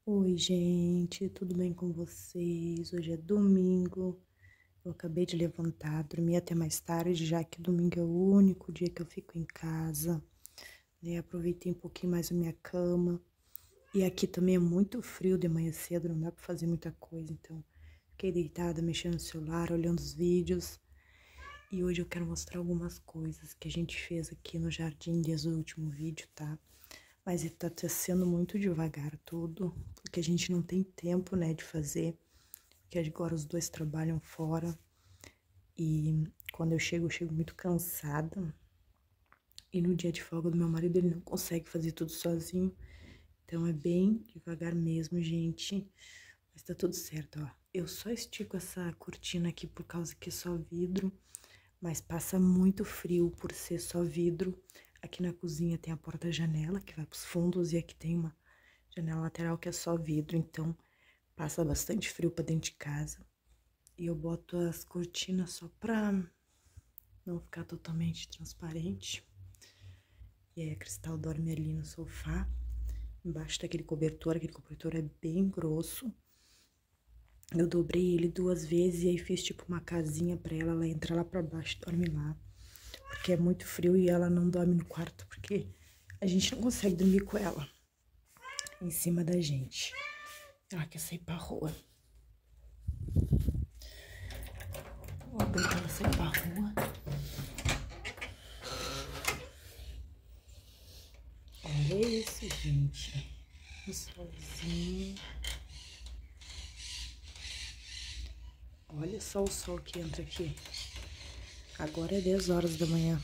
Oi, gente, tudo bem com vocês? Hoje é domingo, eu acabei de levantar, dormi até mais tarde, já que domingo é o único dia que eu fico em casa, né? Aproveitei um pouquinho mais a minha cama, e aqui também é muito frio de manhã cedo, não dá pra fazer muita coisa, então fiquei deitada, mexendo no celular, olhando os vídeos, e hoje eu quero mostrar algumas coisas que a gente fez aqui no jardim desde o último vídeo, tá? Mas tá sendo muito devagar tudo, porque a gente não tem tempo, né, de fazer, porque agora os dois trabalham fora e quando eu chego muito cansada. E no dia de folga do meu marido, ele não consegue fazer tudo sozinho, então é bem devagar mesmo, gente. Mas tá tudo certo, ó. Eu só estico essa cortina aqui por causa que é só vidro, mas passa muito frio por ser só vidro. Aqui na cozinha tem a porta-janela que vai pros fundos e aqui tem uma janela lateral que é só vidro, então passa bastante frio pra dentro de casa. E eu boto as cortinas só pra não ficar totalmente transparente. E aí a Cristal dorme ali no sofá, embaixo daquele cobertor. Aquele cobertor é bem grosso. Eu dobrei ele 2 vezes e aí fiz tipo uma casinha pra ela. Ela entra lá pra baixo e dorme lá. Porque é muito frio e ela não dorme no quarto, porque a gente não consegue dormir com ela em cima da gente. Ela quer sair pra rua. Vou abrir pra ela sair pra rua. Olha isso, gente. O solzinho. Olha só o sol que entra aqui. Agora é 10 horas da manhã.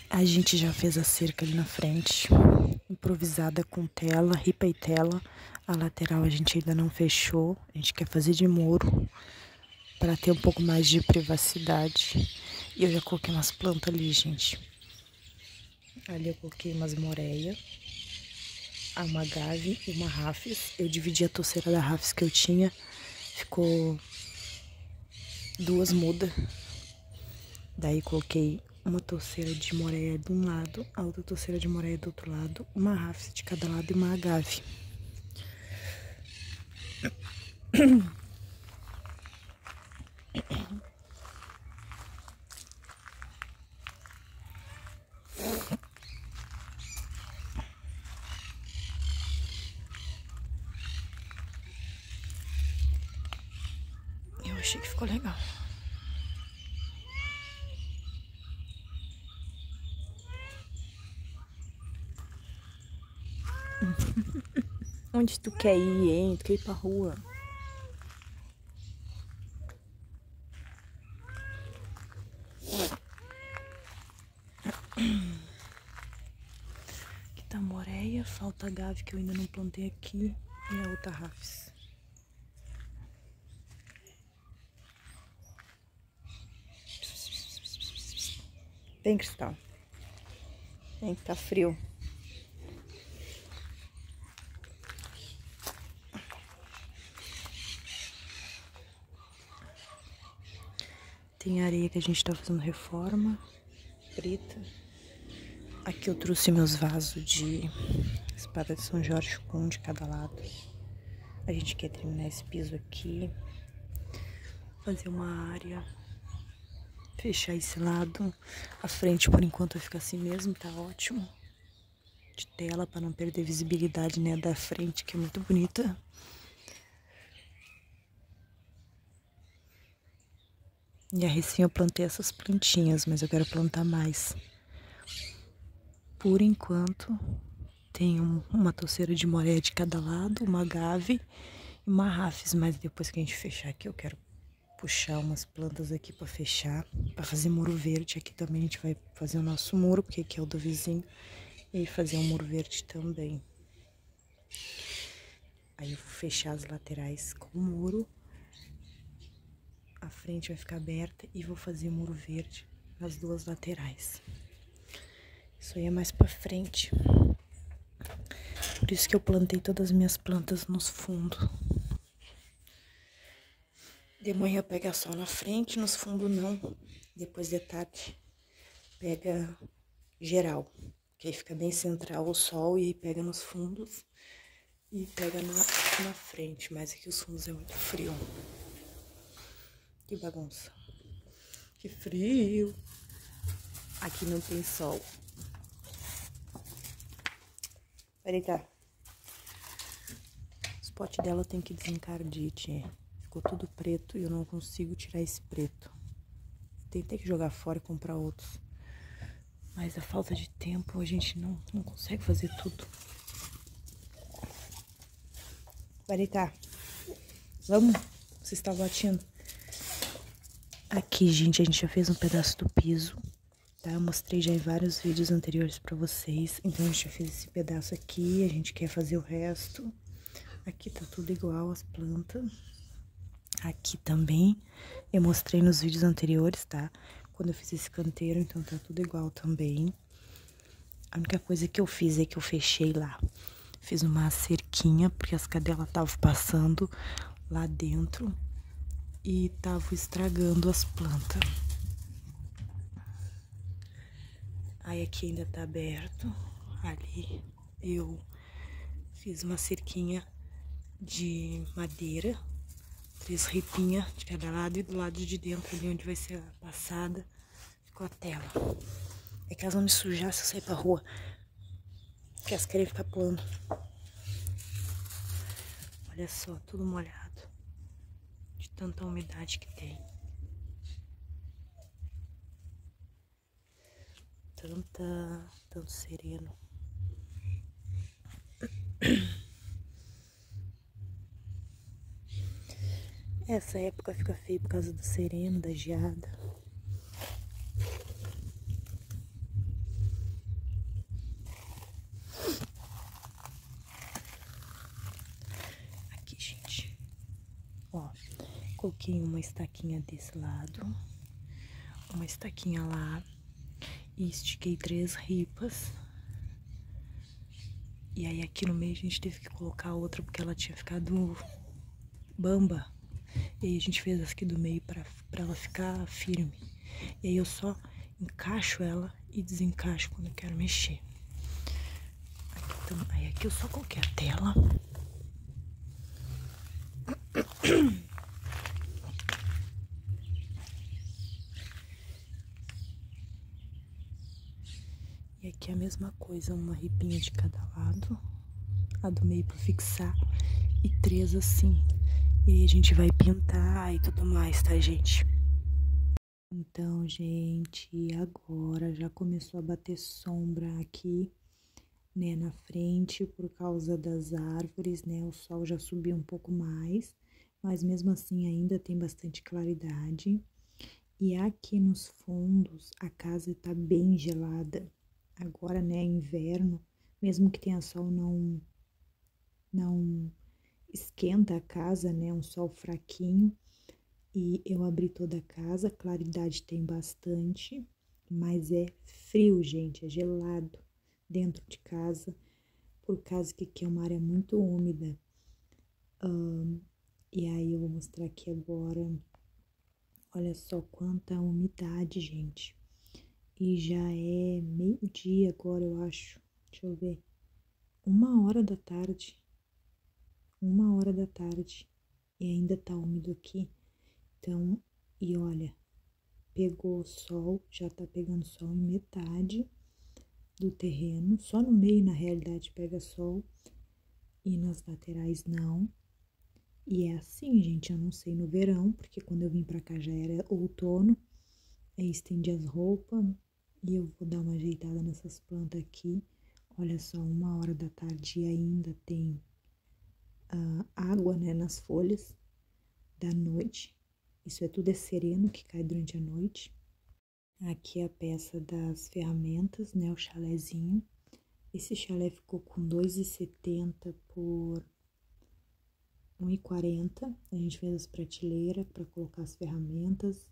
A gente já fez a cerca ali na frente, improvisada com tela, ripa e tela. A lateral a gente ainda não fechou, a gente quer fazer de muro para ter um pouco mais de privacidade. E eu já coloquei umas plantas ali, gente. Ali eu coloquei umas moreia, uma agave e uma rafis. Eu dividi a toceira da rafis que eu tinha, ficou 2 mudas. Daí coloquei uma touceira de moreia de um lado, a outra touceira de moreia do outro lado, uma rafis de cada lado e uma agave. Eu achei que ficou legal. Onde tu quer ir, hein? Tu quer ir pra rua? Aqui tá a moreia, falta a agave que eu ainda não plantei aqui e a outra rafis. Vem, Cristal. Vem que tá frio. Tem areia que a gente tá fazendo reforma, preta. Aqui eu trouxe meus vasos de espada de São Jorge com um de cada lado. A gente quer terminar esse piso aqui, fazer uma área, fechar esse lado. A frente por enquanto vai ficar assim mesmo, tá ótimo. De tela para não perder visibilidade, né, da frente, que é muito bonita. E a recém eu plantei essas plantinhas, mas eu quero plantar mais. Por enquanto, tem uma touceira de moreia de cada lado, uma agave e uma rafis, mas depois que a gente fechar aqui, eu quero puxar umas plantas aqui para fechar, para fazer muro verde. Aqui também a gente vai fazer o nosso muro, porque aqui é o do vizinho, e fazer um muro verde também. Aí eu vou fechar as laterais com o muro, a frente vai ficar aberta e vou fazer muro verde nas duas laterais. Isso aí é mais pra frente. Por isso que eu plantei todas as minhas plantas nos fundos. De manhã pega sol na frente, nos fundos não. Depois de tarde pega geral. Que aí fica bem central o sol e aí pega nos fundos e pega na frente. Mas aqui os fundos é muito frio. Que bagunça. Que frio. Aqui não tem sol. Peraí, tá. Os potes dela tem que desencardite. Ficou tudo preto e eu não consigo tirar esse preto. Tentei que jogar fora e comprar outros. Mas a falta de tempo, a gente não consegue fazer tudo. Vai deitar. Vamos? Você está batindo. Aqui, gente, a gente já fez um pedaço do piso, tá? Eu mostrei já em vários vídeos anteriores pra vocês. Então, a gente já fez esse pedaço aqui, a gente quer fazer o resto. Aqui tá tudo igual as plantas. Aqui também, eu mostrei nos vídeos anteriores, tá? Quando eu fiz esse canteiro, então tá tudo igual também. A única coisa que eu fiz é que eu fechei lá. Fiz uma cerquinha, porque as cadelas estavam passando lá dentro e estavam estragando as plantas. Aí aqui ainda tá aberto. Ali eu fiz uma cerquinha de madeira, 3 ripinhas de cada lado, e do lado de dentro ali onde vai ser a passada ficou a tela. É que elas vão me sujar se eu sair pra rua, porque elas querem ficar pulando. Olha só, tudo molhado de tanta umidade que tem. Tanto sereno. Essa época fica feio por causa do sereno, da geada. Aqui, gente. Ó, coloquei uma estaquinha desse lado, uma estaquinha lá e estiquei 3 ripas. E aí aqui no meio a gente teve que colocar outra porque ela tinha ficado bamba. E aí a gente fez essa aqui do meio pra ela ficar firme. E aí eu só encaixo ela e desencaixo quando eu quero mexer. Aí aqui eu só coloquei a tela. E aqui a mesma coisa, uma ripinha de cada lado. A do meio pra fixar e 3 assim. E aí a gente vai pintar e tudo mais, tá, gente? Então, gente, agora já começou a bater sombra aqui, né, na frente por causa das árvores, né? O sol já subiu um pouco mais, mas mesmo assim ainda tem bastante claridade. E aqui nos fundos a casa tá bem gelada. Agora, né, inverno, mesmo que tenha sol, não esquenta a casa, né? Um sol fraquinho. E eu abri toda a casa, claridade tem bastante, mas é frio, gente, é gelado dentro de casa, por causa que aqui é uma área muito úmida. E aí eu vou mostrar aqui agora, olha só quanta umidade, gente. E já é meio-dia agora, eu acho, deixa eu ver, 1h da tarde, 1h da tarde, e ainda tá úmido aqui. Então, e olha, pegou sol, já tá pegando sol em metade do terreno, só no meio na realidade pega sol e nas laterais não. E é assim, gente, eu não sei no verão, porque quando eu vim pra cá já era outono, aí estendi as roupas e eu vou dar uma ajeitada nessas plantas aqui. Olha só, 1h da tarde e ainda tem água, né, nas folhas da noite. Isso tudo é sereno que cai durante a noite. Aqui a peça das ferramentas, né, o chalézinho. Esse chalé ficou com 2,70 por 1,40. A gente fez as prateleiras para colocar as ferramentas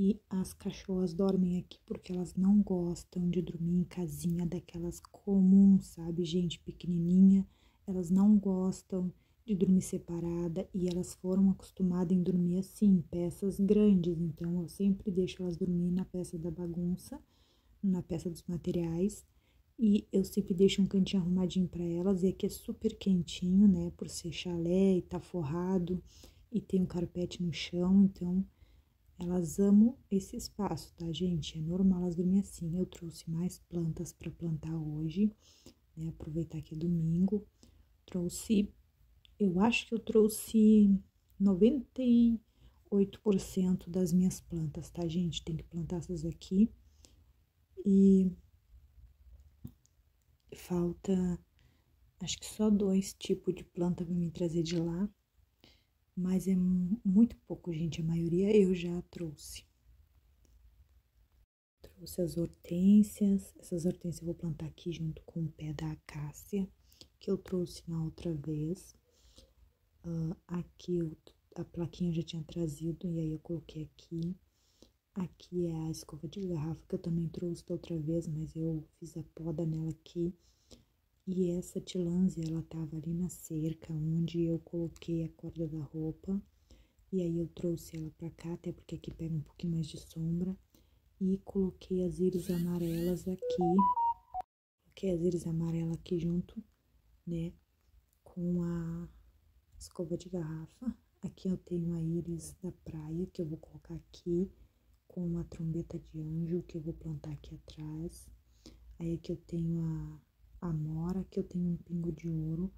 E as cachorras dormem aqui porque elas não gostam de dormir em casinha daquelas comuns, sabe, gente, pequenininha. Elas não gostam de dormir separada e elas foram acostumadas em dormir assim, em peças grandes. Então, eu sempre deixo elas dormir na peça da bagunça, na peça dos materiais. E eu sempre deixo um cantinho arrumadinho para elas. E aqui é super quentinho, né, por ser chalé e tá forrado e tem um carpete no chão, então... Elas amam esse espaço, tá, gente? É normal elas dormirem assim. Eu trouxe mais plantas para plantar hoje, né? Aproveitar que é domingo. Eu acho que eu trouxe 98% das minhas plantas, tá, gente? Tem que plantar essas aqui. E falta, acho que só 2 tipos de planta para me trazer de lá. Mas é muito pouco, gente. A maioria eu já trouxe. Trouxe as hortênsias. Essas hortênsias eu vou plantar aqui junto com o pé da acácia, que eu trouxe na outra vez. Aqui a plaquinha eu já tinha trazido, e aí eu coloquei aqui. Aqui é a escova de garrafa, que eu também trouxe da outra vez, mas eu fiz a poda nela aqui. E essa tilânsia, ela tava ali na cerca, onde eu coloquei a corda da roupa. E aí eu trouxe ela pra cá, até porque aqui pega um pouquinho mais de sombra. E coloquei as íris amarelas aqui. Coloquei as íris amarelas aqui junto, né, com a escova de garrafa. Aqui eu tenho a íris da praia, que eu vou colocar aqui, com uma trombeta de anjo, que eu vou plantar aqui atrás. Aí aqui eu tenho a amora, que eu tenho um pingo de ouro.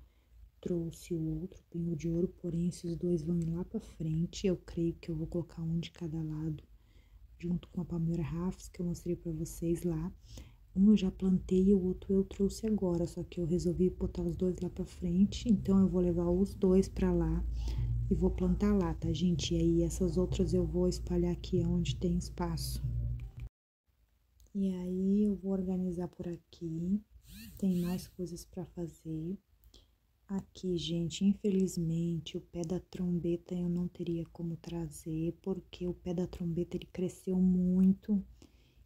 Trouxe o outro pingo de ouro, porém esses dois vão ir lá pra frente. Eu creio que eu vou colocar um de cada lado, junto com a palmeira rafis, que eu mostrei pra vocês lá. Um eu já plantei e o outro eu trouxe agora, só que eu resolvi botar os dois lá pra frente, então eu vou levar os dois pra lá e vou plantar lá, tá, gente? E aí essas outras eu vou espalhar aqui onde tem espaço. E aí eu vou organizar por aqui, tem mais coisas pra fazer. Aqui, gente, infelizmente, o pé da trombeta eu não teria como trazer, porque o pé da trombeta ele cresceu muito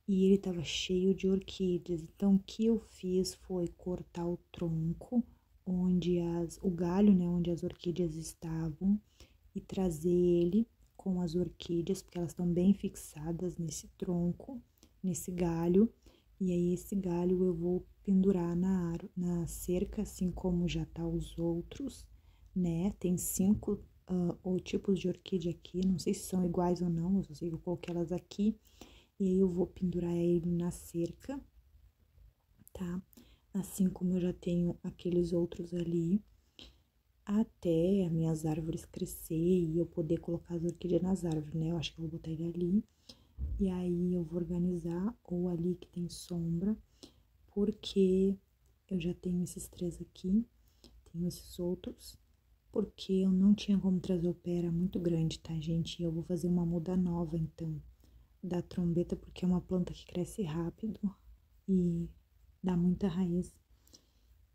e ele tava cheio de orquídeas. Então, o que eu fiz foi cortar o tronco, onde o galho, né, onde as orquídeas estavam, e trazer ele com as orquídeas, porque elas estão bem fixadas nesse tronco, nesse galho. E aí, esse galho eu vou pendurar na cerca, assim como já tá os outros, né? Tem 5 tipos de orquídea aqui, não sei se são iguais ou não, eu só sei que eu coloquei elas aqui. E aí eu vou pendurar ele na cerca, tá? Assim como eu já tenho aqueles outros ali, até as minhas árvores crescer e eu poder colocar as orquídeas nas árvores, né? Eu acho que eu vou botar ele ali. E aí eu vou organizar ou ali que tem sombra, porque eu já tenho esses 3 aqui, tenho esses outros, porque eu não tinha como trazer o pé, era muito grande, tá, gente? E eu vou fazer uma muda nova, então, da trombeta, porque é uma planta que cresce rápido e dá muita raiz.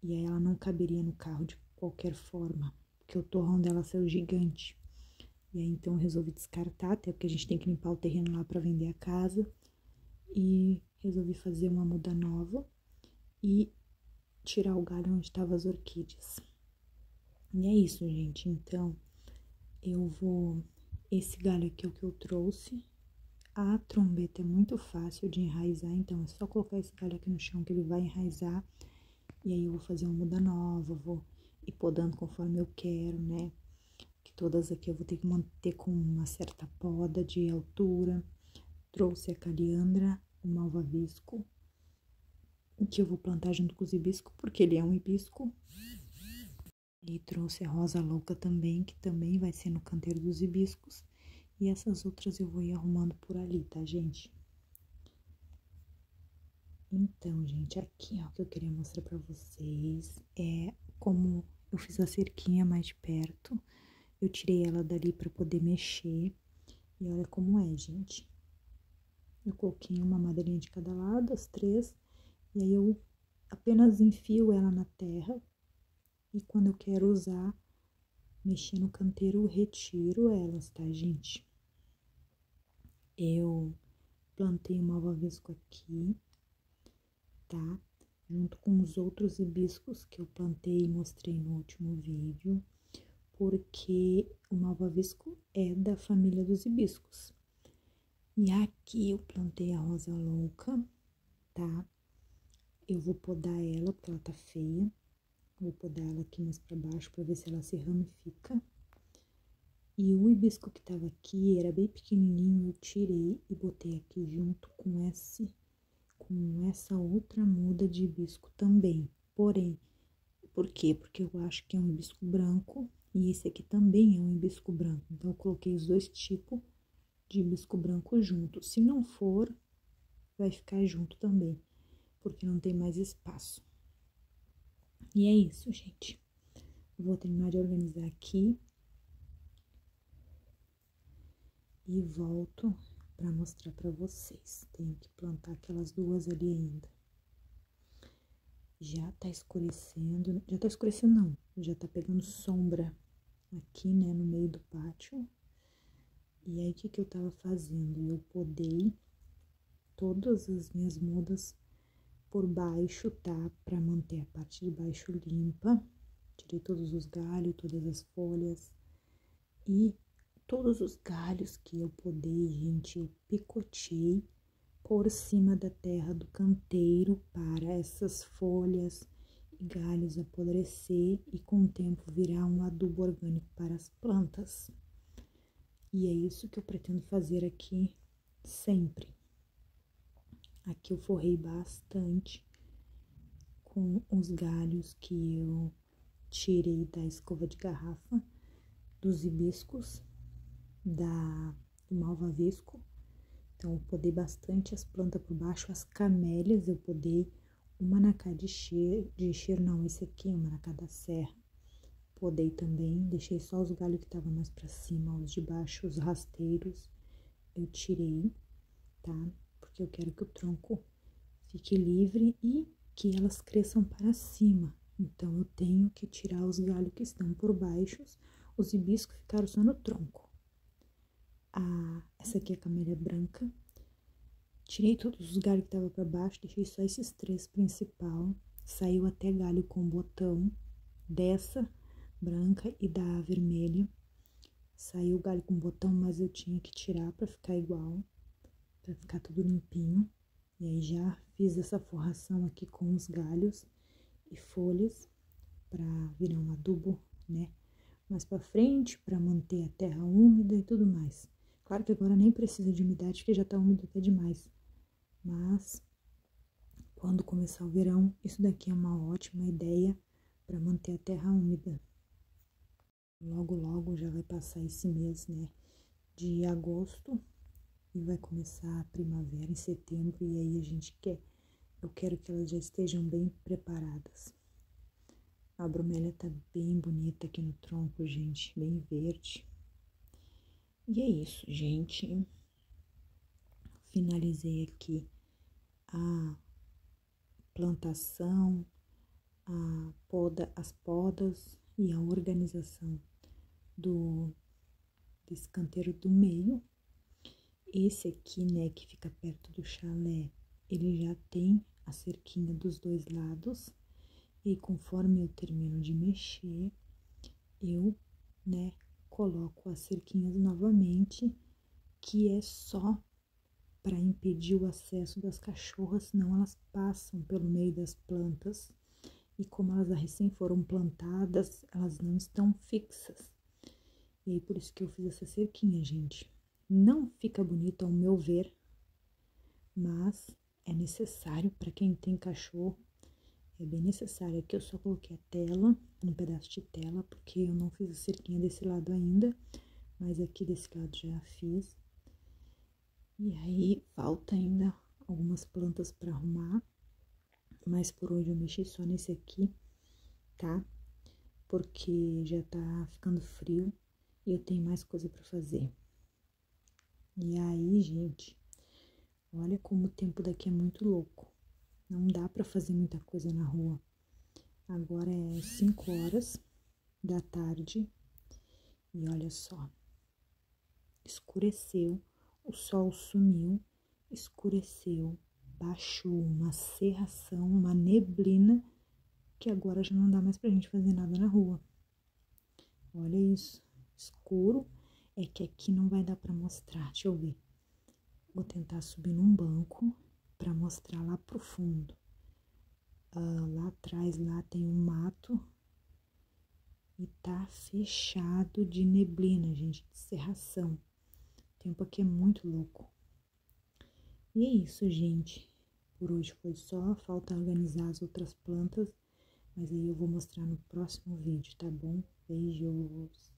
E aí ela não caberia no carro de qualquer forma, porque o torrão dela saiu gigante. E aí então eu resolvi descartar, até porque a gente tem que limpar o terreno lá para vender a casa. E resolvi fazer uma muda nova e tirar o galho onde estavam as orquídeas. E é isso, gente. Então, eu vou... Esse galho aqui é o que eu trouxe. A trombeta é muito fácil de enraizar, então é só colocar esse galho aqui no chão que ele vai enraizar. E aí eu vou fazer uma muda nova, vou ir podando conforme eu quero, né? Que todas aqui eu vou ter que manter com uma certa poda de altura. Trouxe a caliandra, o malvavisco, que eu vou plantar junto com os hibiscos, porque ele é um hibisco. E trouxe a rosa louca também, que também vai ser no canteiro dos hibiscos. E essas outras eu vou ir arrumando por ali, tá, gente? Então, gente, aqui, ó, o que eu queria mostrar pra vocês é como eu fiz a cerquinha mais de perto. Eu tirei ela dali pra poder mexer. E olha como é, gente. Eu coloquei uma madeirinha de cada lado, as 3. E aí eu apenas enfio ela na terra. E quando eu quero usar, mexer no canteiro, eu retiro elas, tá, gente? eu plantei o malvavisco aqui, tá? Junto com os outros hibiscos que eu plantei e mostrei no último vídeo, porque o malvavisco é da família dos hibiscos. E aqui eu plantei a rosa louca, tá? Eu vou podar ela, porque ela tá feia. Vou podar ela aqui mais pra baixo, pra ver se ela se ramifica. E o hibisco que tava aqui, era bem pequenininho, eu tirei e botei aqui junto com essa outra muda de hibisco também. Porém, por quê? Porque eu acho que é um hibisco branco e esse aqui também é um hibisco branco. Então, eu coloquei os dois tipos de hibisco branco junto. Se não for, vai ficar junto também, porque não tem mais espaço. E é isso, gente. Eu vou terminar de organizar aqui e volto para mostrar para vocês. Tenho que plantar aquelas duas ali ainda. Já tá escurecendo não, já tá pegando sombra aqui, né, no meio do pátio. E aí, o que eu tava fazendo? Eu podei todas as minhas mudas por baixo, tá? Pra manter a parte de baixo limpa. Tirei todos os galhos, todas as folhas. E todos os galhos que eu podei, gente, eu picotei por cima da terra do canteiro para essas folhas e galhos apodrecer e com o tempo virar um adubo orgânico para as plantas. E é isso que eu pretendo fazer aqui sempre. Aqui eu forrei bastante com os galhos que eu tirei da escova de garrafa, dos hibiscos, do malvavisco. Então, eu podei bastante as plantas por baixo, as camélias eu podei, o manacá de cheiro não, esse aqui é o manacá da serra. Podei também, deixei só os galhos que estavam mais pra cima, os de baixo, os rasteiros, eu tirei, tá? Porque eu quero que o tronco fique livre e que elas cresçam para cima. Então, eu tenho que tirar os galhos que estão por baixo, os hibiscos ficaram só no tronco. Essa aqui é a camélia branca. Tirei todos os galhos que estavam para baixo, deixei só esses três principal. Saiu até galho com botão dessa branca e da vermelha. Saiu o galho com botão, mas eu tinha que tirar para ficar igual, para ficar tudo limpinho. E aí já fiz essa forração aqui com os galhos e folhas para virar um adubo, né? Mais para frente, para manter a terra úmida e tudo mais. Claro que agora nem precisa de umidade, porque já tá úmido até demais. Mas, quando começar o verão, isso daqui é uma ótima ideia para manter a terra úmida. Logo, logo já vai passar esse mês, né, de agosto e vai começar a primavera em setembro e aí eu quero que elas já estejam bem preparadas. A bromélia tá bem bonita aqui no tronco, gente, bem verde. E é isso, gente. Finalizei aqui a plantação, as podas e a organização desse canteiro do meio. Esse aqui, né, que fica perto do chalé, ele já tem a cerquinha dos dois lados. E conforme eu termino de mexer, eu, né, coloco as cerquinhas novamente, que é só para impedir o acesso das cachorras, senão elas passam pelo meio das plantas. E como elas recém foram plantadas, elas não estão fixas. E aí, por isso que eu fiz essa cerquinha, gente. Não fica bonito ao meu ver, mas é necessário para quem tem cachorro. É bem necessário. Aqui eu só coloquei a tela, um pedaço de tela, porque eu não fiz a cerquinha desse lado ainda, mas aqui desse lado já fiz. E aí, falta ainda algumas plantas para arrumar, mas por hoje eu mexi só nesse aqui, tá? Porque já tá ficando frio e eu tenho mais coisa para fazer. E aí, gente, olha como o tempo daqui é muito louco. Não dá para fazer muita coisa na rua. Agora é 5 horas da tarde e olha só, escureceu. o sol sumiu, escureceu, baixou uma cerração, uma neblina, que agora já não dá mais pra gente fazer nada na rua. Olha isso, escuro, é que aqui não vai dar pra mostrar, deixa eu ver. Vou tentar subir num banco pra mostrar lá pro fundo. Lá atrás, lá tem um mato e tá fechado de neblina, gente, de cerração. O tempo aqui é muito louco. E é isso, gente. Por hoje foi só, falta organizar as outras plantas, mas aí eu vou mostrar no próximo vídeo, tá bom? Beijos!